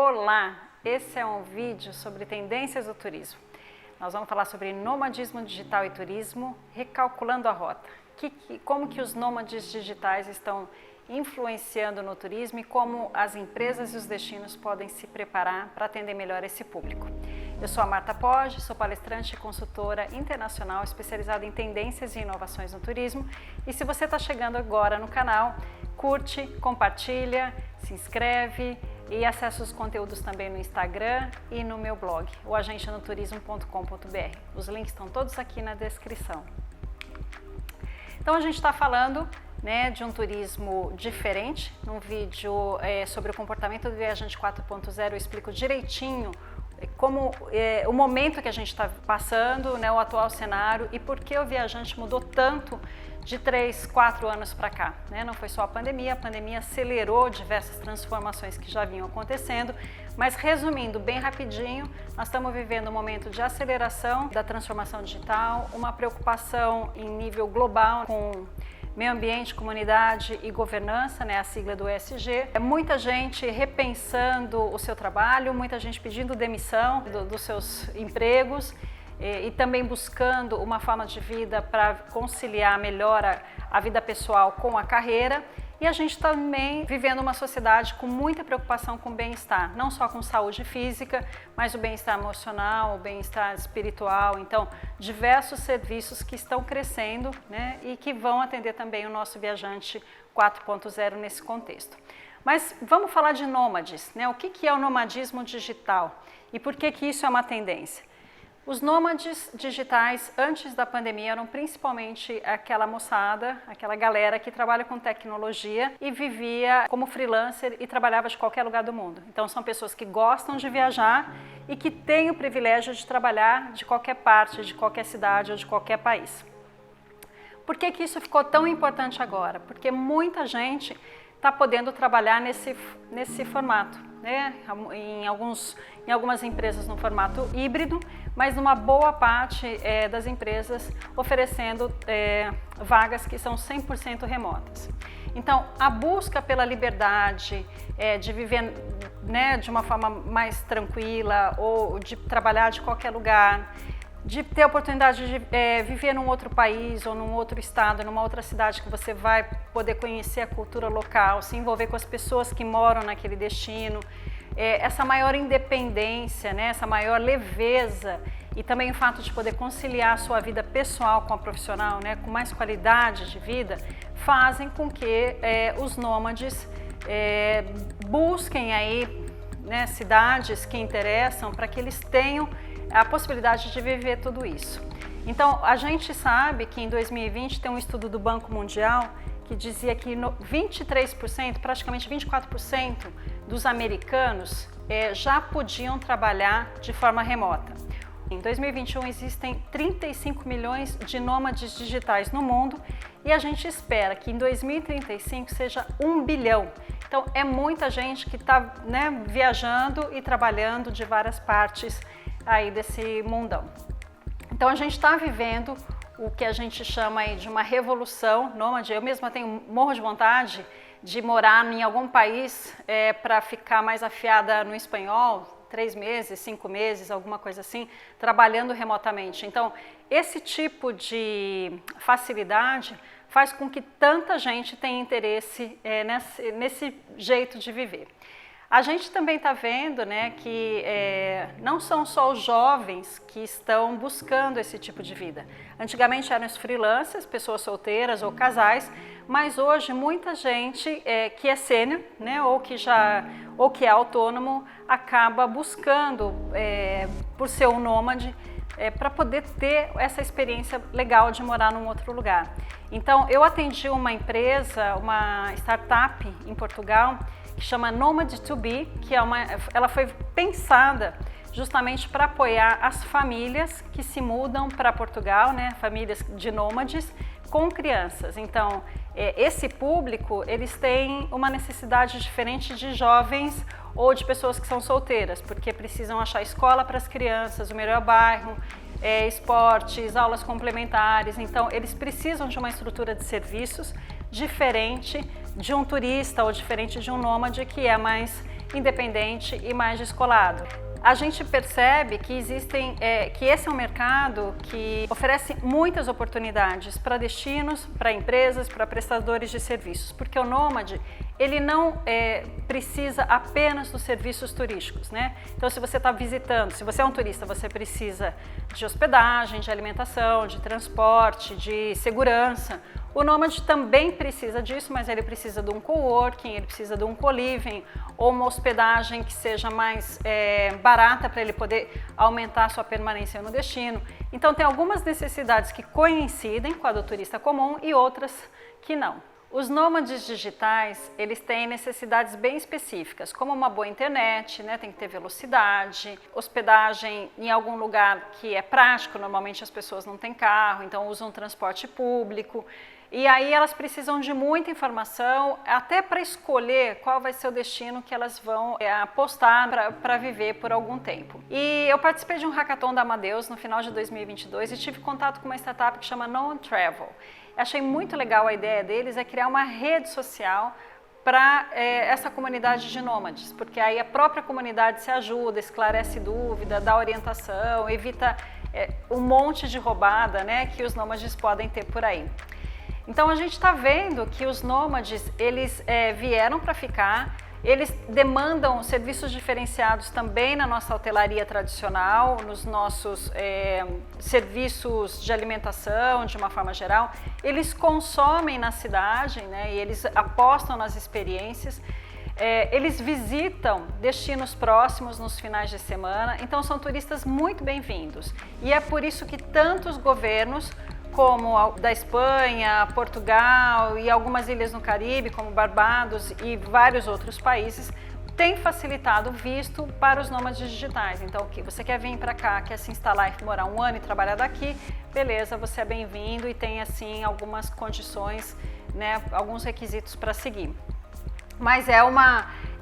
Olá! Esse é um vídeo sobre tendências do turismo. Nós vamos falar sobre nomadismo digital e turismo, recalculando a rota. Como que os nômades digitais estão influenciando no turismo e como as empresas e os destinos podem se preparar para atender melhor esse público. Eu sou a Marta Poggi, sou palestrante e consultora internacional especializada em tendências e inovações no turismo. E se você está chegando agora no canal, curte, compartilha, se inscreve e acessa os conteúdos também no Instagram e no meu blog, o agentianoturismo.com.br. Os links estão todos aqui na descrição. Então a gente está falando de um turismo diferente. Num vídeo sobre o comportamento do viajante 4.0 eu explico direitinho como o momento que a gente está passando, o atual cenário e por que o viajante mudou tanto de 3, 4 anos para cá. Não foi só a pandemia acelerou diversas transformações que já vinham acontecendo, mas resumindo bem rapidinho, nós estamos vivendo um momento de aceleração da transformação digital, uma preocupação em nível global com meio ambiente, comunidade e governança, a sigla do ESG. Muita gente repensando o seu trabalho, muita gente pedindo demissão dos seus empregos e também buscando uma forma de vida para conciliar melhor a vida pessoal com a carreira. E a gente também vivendo uma sociedade com muita preocupação com o bem-estar, não só com saúde física, mas o bem-estar emocional, o bem-estar espiritual. Então, diversos serviços que estão crescendo e que vão atender também o nosso viajante 4.0 nesse contexto. Mas vamos falar de nômades, O que é o nomadismo digital e por que isso é uma tendência? Os nômades digitais, antes da pandemia, eram principalmente aquela moçada, aquela galera que trabalha com tecnologia e vivia como freelancer e trabalhava de qualquer lugar do mundo. Então, são pessoas que gostam de viajar e que têm o privilégio de trabalhar de qualquer parte, de qualquer cidade ou de qualquer país. Por que isso ficou tão importante agora? Porque muita gente está podendo trabalhar nesse formato, em algumas empresas no formato híbrido, mas numa boa parte das empresas oferecendo vagas que são 100% remotas. Então, a busca pela liberdade de viver de uma forma mais tranquila ou de trabalhar de qualquer lugar, de ter a oportunidade de viver num outro país ou num outro estado, numa outra cidade que você vai poder conhecer a cultura local, se envolver com as pessoas que moram naquele destino, essa maior independência, essa maior leveza e também o fato de poder conciliar a sua vida pessoal com a profissional, com mais qualidade de vida, fazem com que os nômades busquem aí cidades que interessam para que eles tenham a possibilidade de viver tudo isso. Então, a gente sabe que em 2020 tem um estudo do Banco Mundial que dizia que 23%, praticamente 24% dos americanos já podiam trabalhar de forma remota. Em 2021 existem 35 milhões de nômades digitais no mundo e a gente espera que em 2035 seja 1 bilhão. Então, é muita gente que está viajando e trabalhando de várias partes aí desse mundão. Então a gente está vivendo o que a gente chama aí de uma revolução nômade. Eu mesma morro de vontade de morar em algum país para ficar mais afiada no espanhol, 3 meses, 5 meses, alguma coisa assim, trabalhando remotamente. Então esse tipo de facilidade faz com que tanta gente tenha interesse nesse jeito de viver. A gente também está vendo que não são só os jovens que estão buscando esse tipo de vida. Antigamente eram os freelancers, pessoas solteiras ou casais, mas hoje muita gente que é sênior, ou que é autônomo, acaba buscando por ser um nômade para poder ter essa experiência legal de morar num outro lugar. Então eu atendi uma empresa, uma startup em Portugal, que chama Nomad2Be, que ela foi pensada justamente para apoiar as famílias que se mudam para Portugal, famílias de nômades com crianças. Então, esse público, eles têm uma necessidade diferente de jovens ou de pessoas que são solteiras, porque precisam achar escola para as crianças, o melhor bairro, esportes, aulas complementares. Então, eles precisam de uma estrutura de serviços diferente de um turista ou diferente de um nômade que é mais independente e mais descolado. A gente percebe que que esse é um mercado que oferece muitas oportunidades para destinos, para empresas, para prestadores de serviços, porque o nômade ele não precisa apenas dos serviços turísticos, né? Então, se você está visitando, se você é um turista, você precisa de hospedagem, de alimentação, de transporte, de segurança. O nômade também precisa disso, mas ele precisa de um coworking, ele precisa de um co-living ou uma hospedagem que seja mais barata para ele poder aumentar a sua permanência no destino. Então, tem algumas necessidades que coincidem com a do turista comum e outras que não. Os nômades digitais, eles têm necessidades bem específicas, como uma boa internet, né? Tem que ter velocidade, hospedagem em algum lugar que é prático, normalmente as pessoas não têm carro, então usam transporte público. E aí elas precisam de muita informação, até para escolher qual vai ser o destino que elas vão apostar para viver por algum tempo. E eu participei de um hackathon da Amadeus no final de 2022 e tive contato com uma startup que chama No Travel. Achei muito legal a ideia deles, criar uma rede social para essa comunidade de nômades, porque aí a própria comunidade se ajuda, esclarece dúvida, dá orientação, evita um monte de roubada, né, que os nômades podem ter por aí. Então a gente está vendo que os nômades, eles vieram para ficar, eles demandam serviços diferenciados também na nossa hotelaria tradicional, nos nossos serviços de alimentação, de uma forma geral. Eles consomem na cidade, né, e eles apostam nas experiências. Eles visitam destinos próximos nos finais de semana, então são turistas muito bem-vindos. E é por isso que tantos governos, como a da Espanha, Portugal e algumas ilhas no Caribe, como Barbados e vários outros países, têm facilitado o visto para os nômades digitais. Então, você quer vir para cá, quer se instalar e morar um ano e trabalhar daqui, beleza, você é bem-vindo e tem, assim, algumas condições, né, alguns requisitos para seguir. Mas é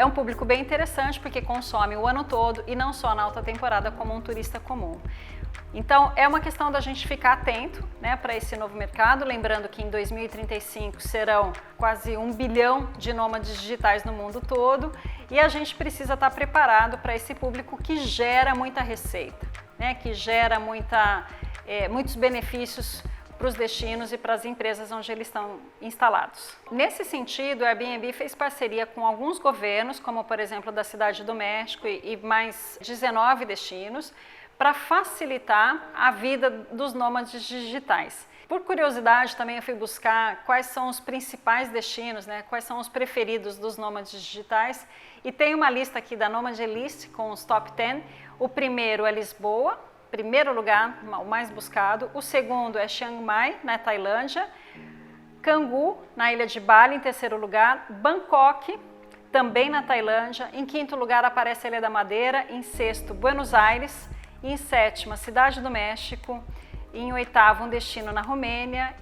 um público bem interessante, porque consome o ano todo e não só na alta temporada como um turista comum. Então, é uma questão da gente ficar atento, né, para esse novo mercado, lembrando que em 2035 serão quase 1 bilhão de nômades digitais no mundo todo e a gente precisa estar preparado para esse público que gera muita receita, né, que gera muitos benefícios para os destinos e para as empresas onde eles estão instalados. Nesse sentido, o Airbnb fez parceria com alguns governos, como por exemplo da Cidade do México e mais 19 destinos, para facilitar a vida dos nômades digitais. Por curiosidade, também eu fui buscar quais são os principais destinos, né, quais são os preferidos dos nômades digitais, e tem uma lista aqui da Nomad List com os top 10. O primeiro é Lisboa, primeiro lugar, o mais buscado. O segundo é Chiang Mai, na Tailândia. Canggu, na ilha de Bali, em terceiro lugar. Bangkok, também na Tailândia. Em quinto lugar aparece a Ilha da Madeira. Em sexto, Buenos Aires. Em sétima, Cidade do México. Em oitavo, um destino na Romênia.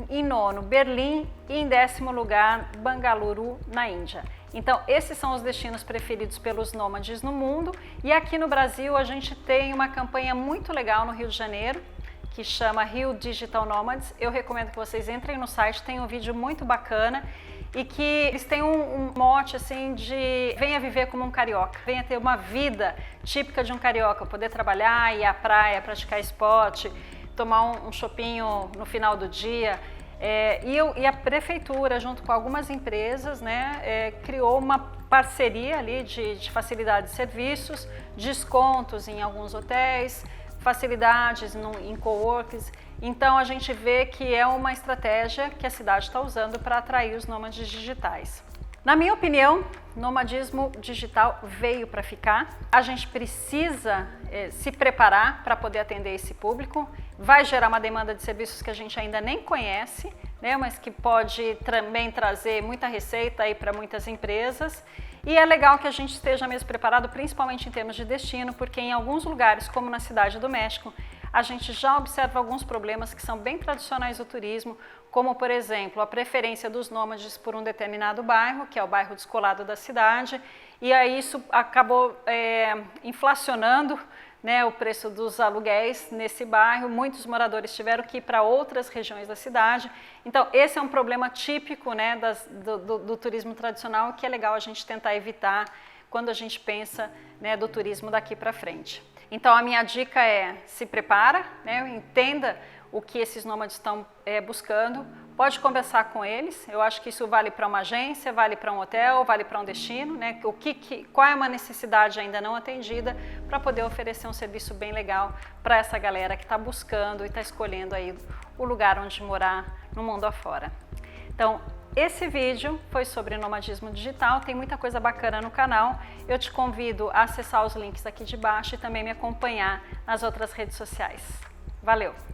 Em nono, Berlim. E em décimo lugar, Bangalore, na Índia. Então, esses são os destinos preferidos pelos nômades no mundo. E aqui no Brasil, a gente tem uma campanha muito legal no Rio de Janeiro, que chama Rio Digital Nomads. Eu recomendo que vocês entrem no site, tem um vídeo muito bacana e que eles têm um mote assim de venha viver como um carioca, venha ter uma vida típica de um carioca, poder trabalhar, ir à praia, praticar esporte, tomar um chopinho no final do dia. E a prefeitura, junto com algumas empresas, né, criou uma parceria ali de facilidade de serviços, descontos em alguns hotéis, facilidades em coworkings. Então, a gente vê que é uma estratégia que a cidade está usando para atrair os nômades digitais. Na minha opinião, nomadismo digital veio para ficar. A gente precisa se preparar para poder atender esse público. Vai gerar uma demanda de serviços que a gente ainda nem conhece, né, mas que pode também trazer muita receita aí para muitas empresas. E é legal que a gente esteja mesmo preparado, principalmente em termos de destino, porque em alguns lugares, como na Cidade do México, a gente já observa alguns problemas que são bem tradicionais do turismo, como, por exemplo, a preferência dos nômades por um determinado bairro, que é o bairro descolado da cidade, e aí isso acabou inflacionando, né, o preço dos aluguéis nesse bairro. Muitos moradores tiveram que ir para outras regiões da cidade. Então, esse é um problema típico, né, do turismo tradicional, que é legal a gente tentar evitar quando a gente pensa, né, do turismo daqui para frente. Então a minha dica é: se prepara, né, entenda o que esses nômades estão buscando, pode conversar com eles. Eu acho que isso vale para uma agência, vale para um hotel, vale para um destino, né? Qual é uma necessidade ainda não atendida para poder oferecer um serviço bem legal para essa galera que está buscando e está escolhendo aí o lugar onde morar no mundo afora. Então, esse vídeo foi sobre nomadismo digital, tem muita coisa bacana no canal. Eu te convido a acessar os links aqui de baixo e também me acompanhar nas outras redes sociais. Valeu!